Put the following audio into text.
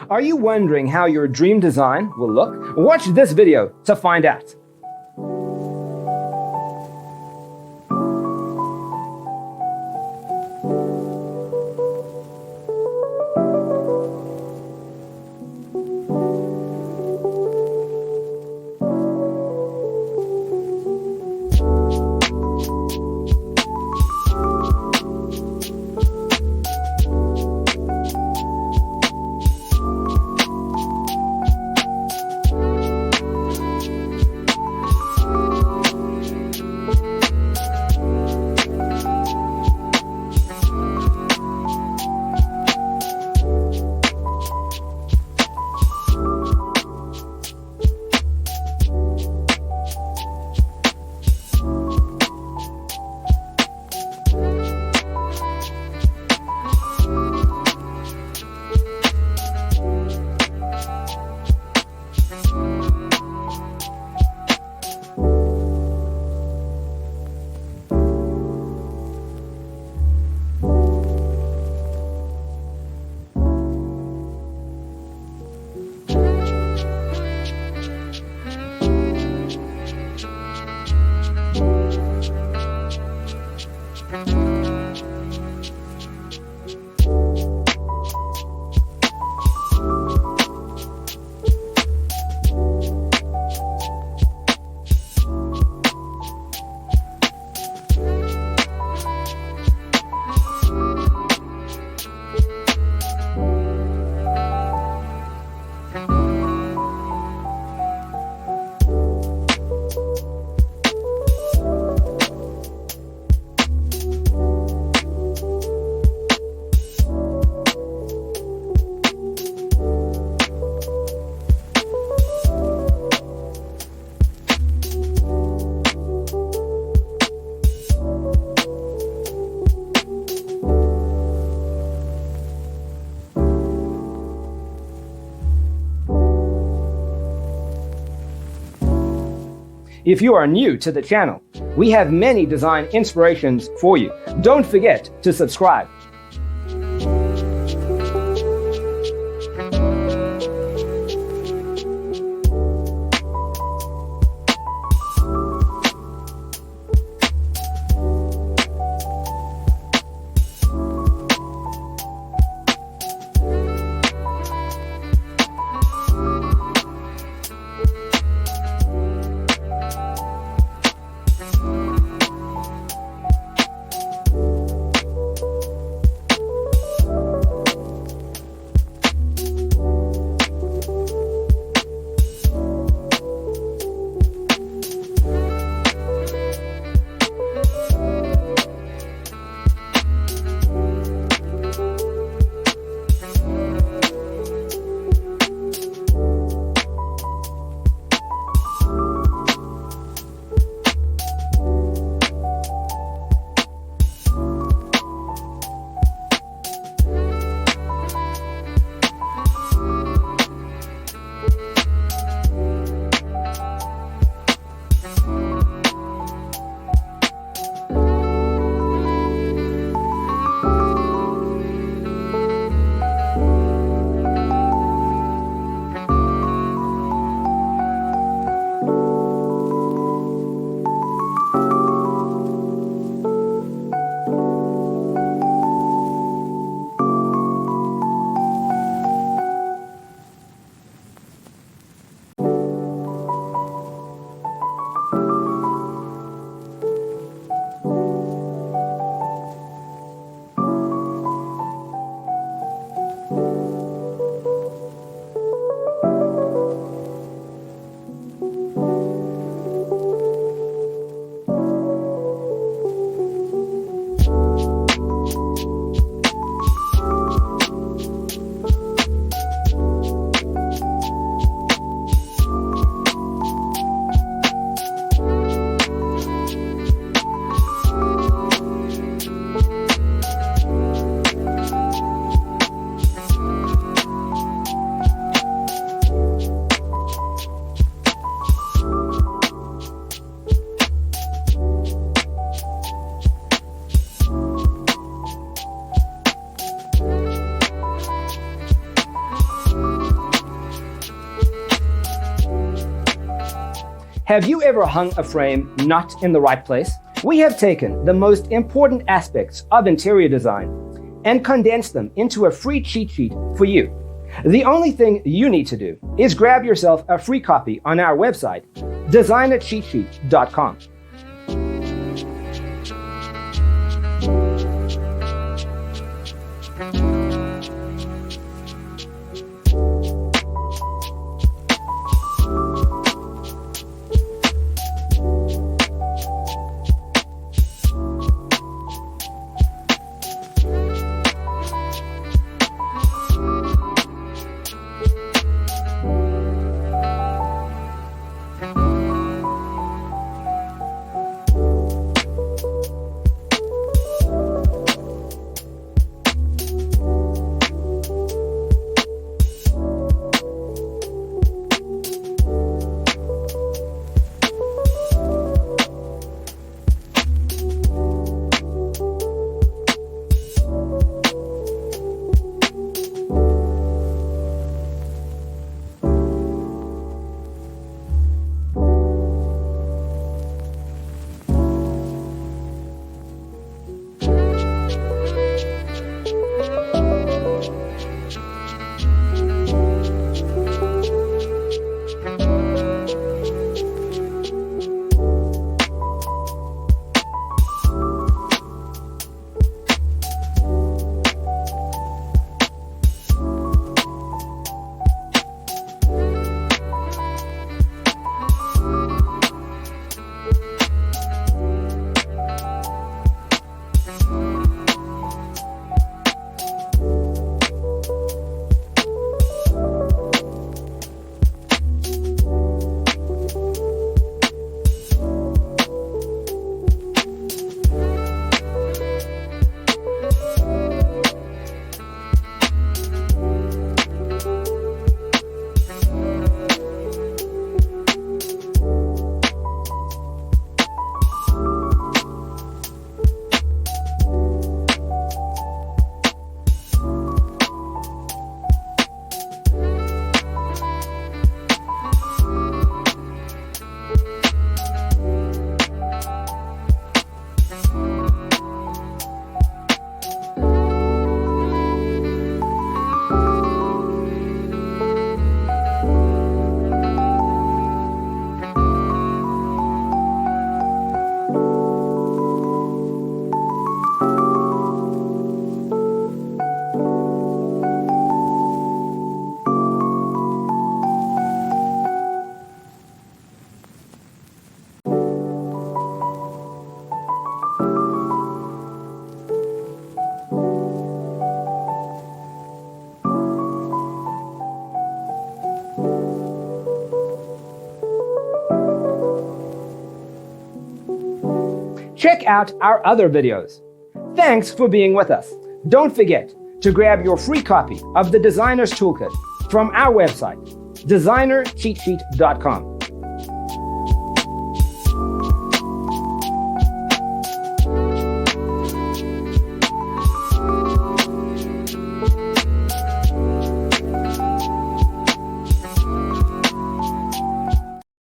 Are you wondering how your dream design will look? Watch this video to find out. If you are new to the channel, we have many design inspirations for you. Don't forget to subscribe. Have you ever hung a frame not in the right place? We have taken the most important aspects of interior design and condensed them into a free cheat sheet for you. The only thing you need to do is grab yourself a free copy on our website, designercheatsheet.com. Check out our other videos. Thanks for being with us. Don't forget to grab your free copy of the Designer's Toolkit from our website, designercheatsheet.com.